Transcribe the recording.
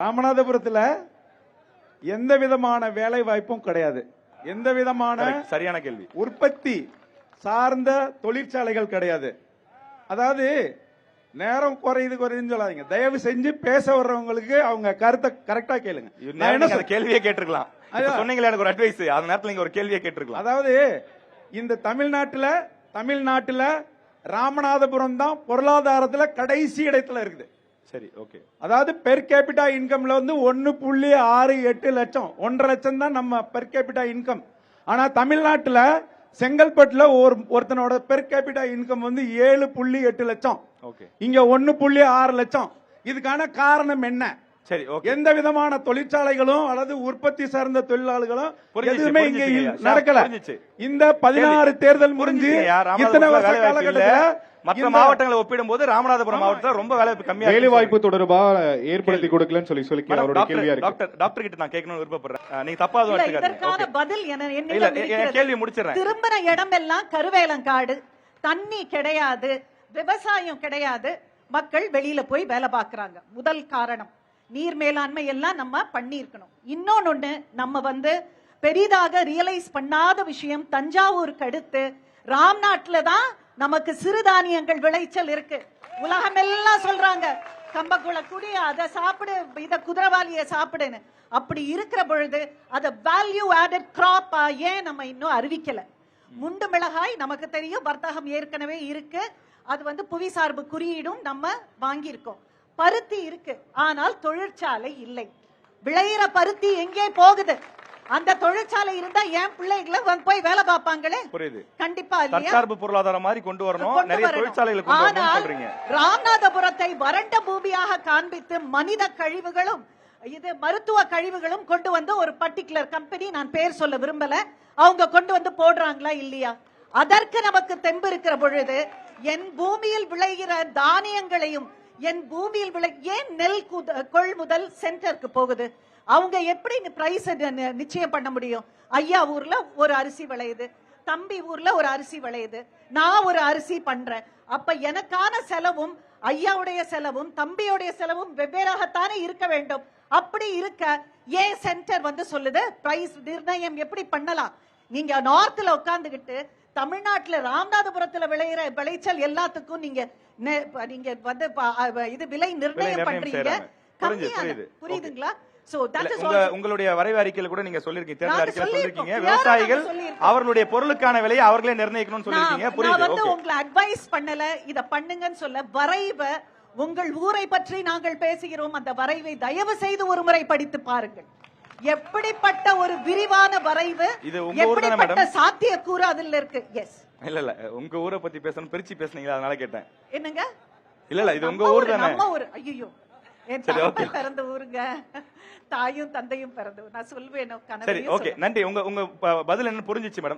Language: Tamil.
ராமநாதபுரத்துல எந்த விதமான வேலை வாய்ப்பும் கிடையாது. எந்த விதமான சரியான கேள்வி. உற்பத்தி சார்ந்த தொழிற்சாலைகள் கிடையாது. அதாவது நேரம் குறையுதுன்னு சொல்லாதீங்க. தயவு செஞ்சு பேச வர்றவங்களுக்கு அவங்க கருத்தை கரெக்டா கேளுங்க. என்ன கேள்வியே கேட்டிருக்கலாம். சொன்னீங்களே எனக்கு ஒரு அட்வைஸ், அந்த நேரத்துல நீங்க ஒரு கேள்வியே கேட்டிருக்கலாம். அதாவது இந்த தமிழ்நாட்டுல ராமநாதபுரம் தான் பொருளாதாரத்துல கடைசி இடத்துல இருக்குது. சரி, ஓகே. அதாவது பெர் கேபிட்டா இன்கம்ல வந்து 1.68 லட்சம், 1.5 லட்சம் தான் நம்ம பெர் கேபிட்டா இன்கம். ஆனா தமிழ்நாட்டுல செங்கல்பட்டுல ஒருத்தனோட பெர் கேபிட்டா இன்கம் வந்து 7.8 லட்சம். இங்க 1.6 லட்சம். இதுக்கான காரணம் என்ன? சரி, எந்த விதமான தொழிற்சாலைகளும் அல்லது உற்பத்தி சார்ந்த தொழிலாளர்களும் எதுவுமே இங்க நடக்கல. இந்த 16 தேர்தல் முடிஞ்சு இத்தனை வருஷ காலகட்டத்தில் மற்ற மாவட்டங்களை ஒப்பிடும்போது ராமநாதபுரம் மாவட்டத்தில் ரொம்ப வேலை கம்மியா வேலை வாய்ப்பு தொடர்பா ஏற்படுத்தி கொடுக்கலன்னு சொல்லி அவரோட கேள்வியா இருக்கு. டாக்டர் கிட்ட நான் கேட்கணும்னு விருப்பப்படுறேன். நீங்க தப்பாத இதற்கான பதில் கேள்வி முடிச்சிடறேன். திரும்பின இடமெல்லாம் கருவேலங்காடு, தண்ணி கிடையாது, விவசாயம் கிடையாது, மக்கள் வெளியில போய் வேலை பார்க்கறாங்க. முதல் காரணம் நீர் மேலாண்மை எல்லாம் நம்ம பண்ணி இருக்கணும். இன்னொன்னு நம்ம வந்து பெரிதாக ரியலைஸ் பண்ணாத விஷயம், தஞ்சாவூருக்கு அடுத்து ராம்நாட்ல தான் நமக்கு சிறுதானியங்கள் விளைச்சல் இருக்கு. உலகம் எல்லாம் சொல்றாங்க கம்பக்குள குடி, அதை சாப்பிடு, இத குதிரவாளிய சாப்பிடுன்னு. அப்படி இருக்கிற பொழுது அத வேல்யூ ஆடட் கிராப்பா ஏன் நம்ம இன்னும் அறிவிக்கல? முண்டு மிளகாய் நமக்கு தெரியும், வர்த்தகம் ஏற்கனவே இருக்கு. அது வந்து புவிசார்பு குறியீடும் நம்ம வாங்கி இருக்கோம். பருத்தி இருக்கு, ஆனால் தொழிற்சாலை இல்லை. விளையிற பருத்தி எங்கே போகுது? அந்த தொழிற்சாலை இருந்தா ஏன் பிள்ளைகளை போய் வேலை பார்ப்பாங்களே. புரியுது. கண்டிப்பா தற்சார்பு பொருளாதாரம் மாதிரி கொண்டு வரணும், நிறைய தொழிற்சாலைகளை கொண்டு வரணும் சொல்றீங்க. ராமநாதபுரத்தை வறண்ட பூமியாக காண்பித்து மனித கழிவுகளும் இது மருத்துவ கழிவுகளும் கொண்டு வந்து ஒரு பர்டிகுலர் கம்பெனி, நான் பேர் சொல்ல விரும்பல, அவங்க கொண்டு வந்து போடுறாங்களா இல்லையா? அதற்கு நமக்கு தெம்பு இருக்கிற பொழுது என் பூமியில் விளைகிற தானியங்களையும் என் பூமியில் ஏன் நெல் கொள்முதல் சென்டருக்கு போகுது? அவங்க எப்படி பிரைஸ் நிச்சயம் பண்ண முடியும்? ஐயா ஊர்ல ஒரு அரிசி விளையுது, தம்பி ஊர்ல ஒரு அரிசி விளையுது, நான் ஒரு அரிசி பண்றேன். அப்ப எனக்கான செலவும் ஐயாவுடைய செலவும் தம்பியுடைய செலவும் வெவ்வேறாகத்தானே இருக்க வேண்டும். அப்படி இருக்க ஏன் சென்டர் வந்து சொல்லுது பிரைஸ் நிர்ணயம் எப்படி பண்ணலாம்? நீங்க நார்த்ல உட்கார்ந்துகிட்டு தமிழ்நாட்டுல ராமநாதபுரத்துல விளையிற விளைச்சல் எல்லாத்துக்கும் நீங்க வந்து இது விலை நிர்ணயம் பண்றீங்க. புரியுதுங்களா? உங்களுடைய வரைவு அறிக்கையில கூட நீங்க சொல்லிருக்கீங்க, தேர்தல் அறிக்கையில சொல்லிருக்கீங்க, விவசாயிகள் அவர்களுடைய பொருளுக்கான விலையை அவர்களே நிர்ணயிக்கணும்னு சொல்லிருக்கீங்க. புரியுது. உங்களை அட்வைஸ் பண்ணல, இத பண்ணுங்கன்னு சொல்ல. வரைவ உங்கள் ஊரை பற்றி நாங்கள் பேசுகிறோம். அந்த வரைவை தயவு செய்து ஒரு முறை படித்து பாருங்கள். எப்படிப்பட்ட ஒரு விரிவான வரைவு, எப்படிப்பட்ட சாத்தியக்கூறு அதுல இருக்கு. எஸ், இல்ல உங்க ஊரை பத்தி பேசணும், பிரிச்சு பேசுனீங்களா, அதனால கேட்டேன். என்னங்க? இல்ல இது உங்க ஊர் தானே? நம்ம ஊர். ஐயோ, என் தந்தை பிறந்த ஊருங்க, தாயும் தந்தையும் பிறந்த ஊர். நான் சொல்வேன். சரி, ஓகே, நன்றி. உங்க பதில் என்ன புரிஞ்சிச்சு மேடம்.